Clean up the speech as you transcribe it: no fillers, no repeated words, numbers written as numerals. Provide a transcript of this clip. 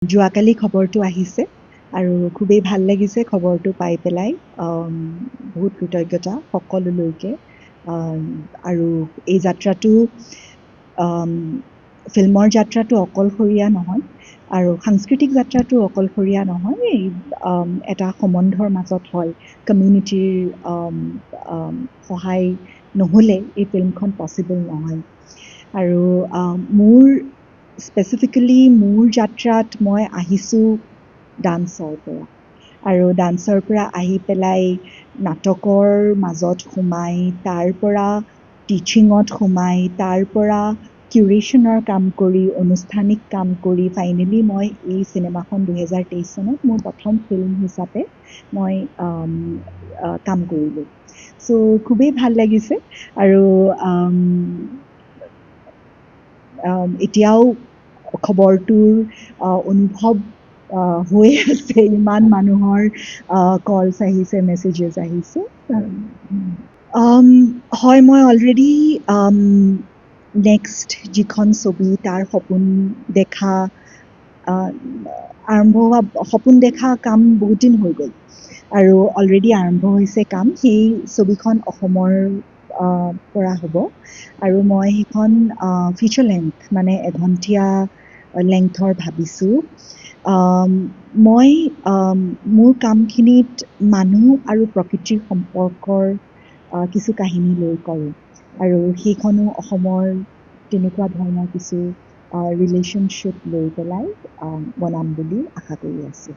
যোৱাকালি খবৰটো আহিছে আৰু খুবেই ভাল লাগিছে খবৰটো পাই পেলাই বহুত কৃতজ্ঞতা সকলোলৈকে আৰু এই যাত্ৰাটো ফিল্মৰ যাত্ৰাটো অকলশৰীয়া নহয় আৰু সাংস্কৃতিক যাত্ৰাটো অকলশৰীয়া নহয় এটা সম্বন্ধৰ মাজত হয় কমিউনিটিৰ সহায় নহ'লে এই ফিল্মখন পচিবল নহয় আৰু মোৰ স্পেচিফিকেলি মোৰ যাত্ৰাত মই আহিছোঁ ডান্সৰ পৰা আৰু ডান্সৰ পৰা আহি পেলাই নাটকৰ মাজত সোমাই তাৰ পৰা টিচিঙত সোমাই তাৰ পৰা কিউৰেশ্যনৰ কাম কৰি অনুষ্ঠানিক কাম কৰি ফাইনেলি মই এই চিনেমাখন 2023 চনত মোৰ প্ৰথম ফিল্ম হিচাপে মই কাম কৰিলোঁ চ' খুবেই ভাল লাগিছে আৰু এতিয়াও খবৰটোৰ অনুভৱ হৈ আছে ইমান মানুহৰ কলছ আহিছে মেছেজেছ আহিছে হয় মই অলৰেডি নেক্সট যিখন ছবি তাৰ সপোন দেখা আৰম্ভ হোৱা সপোন দেখা কাম বহুত দিন হৈ গ'ল আৰু অলৰেডি আৰম্ভ হৈছে কাম সেই ছবিখন অসমৰ পৰা হ'ব আৰু মই সেইখন ফিচাৰ লেংথ মানে এঘণ্টীয়া লেংথৰ ভাবিছোঁ মই মোৰ কামখিনিত মানুহ আৰু প্ৰকৃতিৰ সম্পৰ্কৰ কিছু কাহিনী লৈ কৰোঁ আৰু সেইখনো অসমৰ তেনেকুৱা ধৰণৰ কিছু ৰিলেশ্যনশ্বিপ লৈ পেলাই বনাম বুলি আশা কৰি আছোঁ